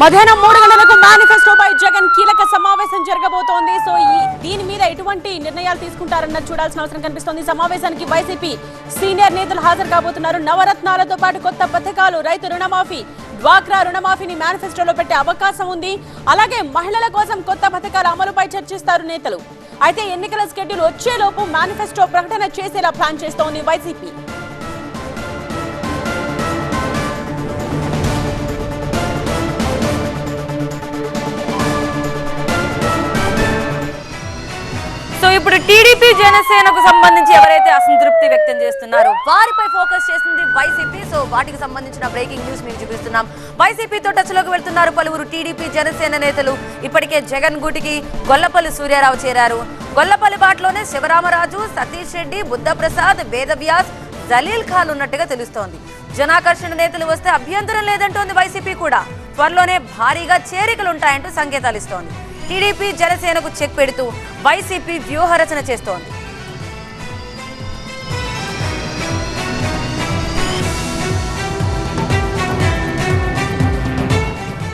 మధ్యాహ్నం 3 గంటలకు మేనిఫెస్టోపై జగన్ కీలక సమావేశం జరగబోతోంది. సో దీని మీద ఎటువంటి నిర్ణయాలు తీసుకుంటారన్నది చూడాల్సిన అవసరం కనిపిస్తోంది. సమావేశానికి వైసీపీ సీనియర్ నేతలు హాజరు కాబోతున్నారు. నవరత్నాలతో పాటు కొత్త పథకాలు, రైతు రుణమాఫీ, డ్వాక్రా రుణమాఫీని మేనిఫెస్టోలో పెట్టే అవకాశం ఉంది. అలాగే మహిళల కోసం కొత్త పథకాల అమలుపై చర్చిస్తారు నేతలు. అయితే ఎన్నికల షెడ్యూల్ వచ్చేలోపు మేనిఫెస్టో ప్రకటన చేసేలా ప్లాన్ చేస్తోంది వైసీపీ. సో ఇప్పుడు టీడీపీ జనసేనకు సంబంధించి ఎవరైతే అసంతృప్తి వ్యక్తం చేస్తున్నారో వారిపై ఫోకస్ చేస్తుంది వైసీపీ. సో వాటికి సంబంధించిన బ్రేకింగ్ న్యూస్ మేము చూపిస్తున్నాం. వైసీపీతో టచ్ లోకి వెళ్తున్నారు పలువురు టీడీపీ జనసేన నేతలు. ఇప్పటికే జగన్ గూటికి గొల్లపల్లి సూర్యారావు చేరారు. గొల్లపల్లి బాటలోనే శివరామరాజు, సతీష్ రెడ్డి, బుద్ధప్రసాద్, వేదవ్యాస్, జలీల్ ఖాన్ ఉన్నట్టుగా తెలుస్తోంది. జనాకర్షణ నేతలు వస్తే అభ్యంతరం లేదంటోంది వైసీపీ కూడా. త్వరలోనే భారీగా చేరికలుంటాయంటూ సంకేతాలు ఇస్తోంది. టీడీపీ జనసేనకు చెక్ పెడుతూ వైసీపీ వ్యూహరచన చేస్తోంది.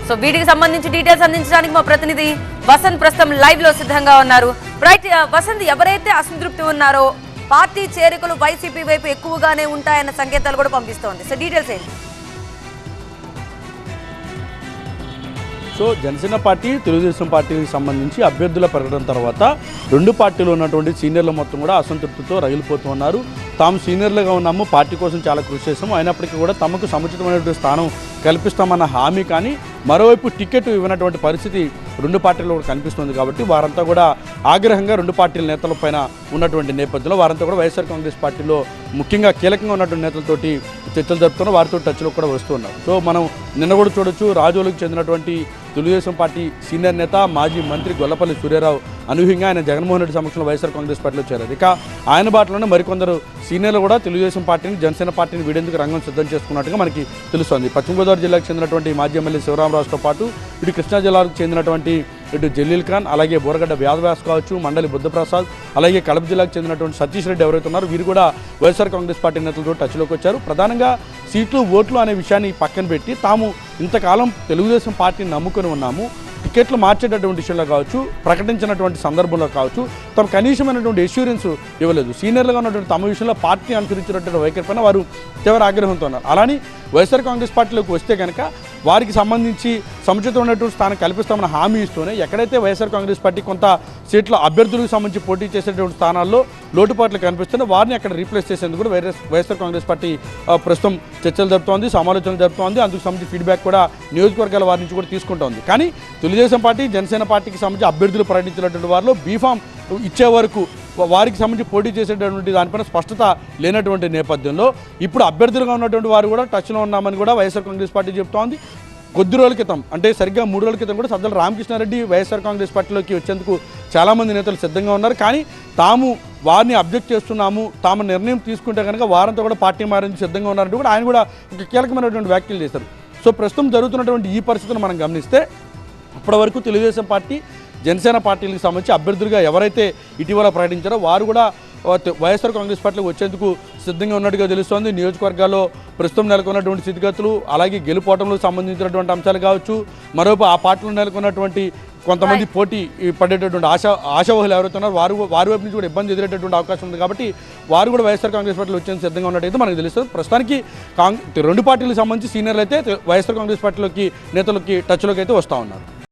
సో వీటికి సంబంధించి డీటెయిల్స్ అందించడానికి మా ప్రతినిధి వసంత్ ప్రస్తుతం లైవ్ లో సిద్ధంగా ఉన్నారు. రైట్ వసంత్, ఎవరైతే అసంతృప్తి ఉన్నారో పార్టీ చేరికలు వైసీపీ వైపు ఎక్కువగానే ఉంటాయన్న సంకేతాలు కూడా పంపిస్తోంది. సో డీటెయిల్స్ ఏంటి? సో జనసేన పార్టీ, తెలుగుదేశం పార్టీకి సంబంధించి అభ్యర్థుల ప్రకటన తర్వాత రెండు పార్టీలు ఉన్నటువంటి సీనియర్లు మొత్తం కూడా అసంతృప్తితో రగిలిపోతూ ఉన్నారు. తాము సీనియర్లుగా ఉన్నాము, పార్టీ కోసం చాలా కృషి చేస్తాము, అయినప్పటికీ కూడా తమకు సముచితమైనటువంటి స్థానం కల్పిస్తామన్న హామీ కానీ మరోవైపు టికెట్ ఇవ్వనటువంటి పరిస్థితి రెండు పార్టీల్లో కూడా కనిపిస్తుంది. కాబట్టి వారంతా కూడా ఆగ్రహంగా రెండు పార్టీల నేతల పైన ఉన్నటువంటి నేపథ్యంలో వారంతా కూడా వైఎస్ఆర్ కాంగ్రెస్ పార్టీలో ముఖ్యంగా కీలకంగా ఉన్నటువంటి నేతలతోటి చర్చలు జరుపుతున్నారు. వారితో టచ్లో కూడా వస్తున్నారు. సో మనం నిన్న కూడా చూడొచ్చు, రాజోలుకు చెందినటువంటి తెలుగుదేశం పార్టీ సీనియర్ నేత, మాజీ మంత్రి గొల్లపల్లి సూర్యారావు అనూహ్యంగా ఆయన జగన్మోహన్ రెడ్డి సమక్షంలో వైఎస్ఆర్ కాంగ్రెస్ పార్టీలో చేరారు. ఇక ఆయన బాటలోనే మరికొందరు సీనియర్లు కూడా తెలుగుదేశం పార్టీని, జనసేన పార్టీని వీడేందుకు రంగం సిద్ధం చేసుకున్నట్టుగా మనకి తెలుస్తోంది. పశ్చిమ గోదావరి జిల్లాకు చెందినటువంటి మాజీ ఎమ్మెల్యే శివరామరాజుతో పాటు ఇటు కృష్ణా జిల్లాకు చెందినటువంటి ఇటు జలీల్ ఖాన్, అలాగే బోరగడ్డ వేదవ్యాస్ కావచ్చు, మండలి బుద్ధప్రసాద్, అలాగే కడప జిల్లాకు చెందినటువంటి సతీష్ రెడ్డి ఎవరైతే ఉన్నారో వీరు కూడా వైఎస్ఆర్ కాంగ్రెస్ పార్టీ నేతలతో టచ్లోకి వచ్చారు. ప్రధానంగా సీట్లు, ఓట్లు అనే విషయాన్ని పక్కన పెట్టి తాము ఇంతకాలం తెలుగుదేశం పార్టీని నమ్ముకొని ఉన్నాము, టికెట్లు మార్చేటటువంటి విషయంలో కావచ్చు, ప్రకటించినటువంటి సందర్భంలో కావచ్చు తమ కనీసమైనటువంటి ఎష్యూరెన్స్ ఇవ్వలేదు. సీనియర్లుగా ఉన్నటువంటి తమ విషయంలో పార్టీ అనుసరించినటువంటి వైఖరి పైన వారు తీవ్ర ఆగ్రహంతో ఉన్నారు. అలానే వైఎస్ఆర్ కాంగ్రెస్ పార్టీలోకి వస్తే కనుక వారికి సంబంధించి సముచితమైనటువంటి స్థానం కల్పిస్తామని హామీ ఇస్తూనే ఎక్కడైతే వైఎస్ఆర్ కాంగ్రెస్ పార్టీ కొంత సీట్ల అభ్యర్థులకు సంబంధించి పోటీ చేసేటువంటి స్థానాల్లో లోటుపాట్లు కనిపిస్తున్నా వారిని అక్కడ రీప్లేస్ చేసేందుకు కూడా వైఎస్ఆర్ కాంగ్రెస్ పార్టీ ప్రస్తుతం చర్చలు జరుపుతోంది, సమాలోచనలు జరుపుతోంది. అందుకు సంబంధించి ఫీడ్బ్యాక్ కూడా నియోజకవర్గాల వారి నుంచి కూడా తీసుకుంటోంది. కానీ తెలుగుదేశం పార్టీ, జనసేన పార్టీకి సంబంధించి అభ్యర్థులు ప్రకటించినటువంటి వారిలో బీఫామ్ ఇచ్చే వరకు వారికి సంబంధించి పోటీ చేసేటటువంటి దానిపైన స్పష్టత లేనటువంటి నేపథ్యంలో ఇప్పుడు అభ్యర్థులుగా ఉన్నటువంటి వారు కూడా టచ్లో ఉన్నామని కూడా వైఎస్ఆర్ కాంగ్రెస్ పార్టీ చెప్తోంది. కొద్ది రోజుల క్రితం, అంటే సరిగ్గా 3 రోజుల క్రితం కూడా సజ్జల రామకృష్ణారెడ్డి వైఎస్ఆర్ కాంగ్రెస్ పార్టీలోకి వచ్చేందుకు చాలామంది నేతలు సిద్ధంగా ఉన్నారు. కానీ తాము వారిని అబ్జెక్ట్ చేస్తున్నాము, తాము నిర్ణయం తీసుకుంటే కనుక వారంతా కూడా పార్టీ మారేందుకు సిద్ధంగా ఉన్నారంటూ కూడా ఆయన కూడా ఒక కీలకమైనటువంటి వ్యాఖ్యలు చేశారు. సో ప్రస్తుతం జరుగుతున్నటువంటి ఈ పరిస్థితిని మనం గమనిస్తే ఇప్పటివరకు తెలుగుదేశం పార్టీ, జనసేన పార్టీలకు సంబంధించి అభ్యర్థులుగా ఎవరైతే ఇటీవల ప్రకటించారో వారు కూడా వైఎస్ఆర్ కాంగ్రెస్ పార్టీలో వచ్చేందుకు సిద్ధంగా ఉన్నట్టుగా తెలుస్తోంది. నియోజకవర్గాల్లో ప్రస్తుతం నెలకొన్నటువంటి స్థితిగతులు, అలాగే గెలుపోవటంలో సంబంధించినటువంటి అంశాలు కావచ్చు, మరోపు ఆ పార్టీలో నెలకొన్నటువంటి కొంతమంది పోటీ పడేటటువంటి ఆశావహులు ఎవరైతే ఉన్నారో వారి వైపు నుంచి కూడా ఇబ్బంది ఎదురేటటువంటి అవకాశం ఉంది. కాబట్టి వారు కూడా వైఎస్ఆర్ కాంగ్రెస్ పార్టీలో వచ్చేందుకు సిద్ధంగా ఉన్నట్టయితే మనకు తెలుస్తుంది. ప్రస్తుతానికి రెండు పార్టీలకు సంబంధించి సీనియర్లు అయితే వైఎస్ఆర్ కాంగ్రెస్ పార్టీలోకి నేతలకి టచ్లోకి అయితే వస్తూ ఉన్నారు.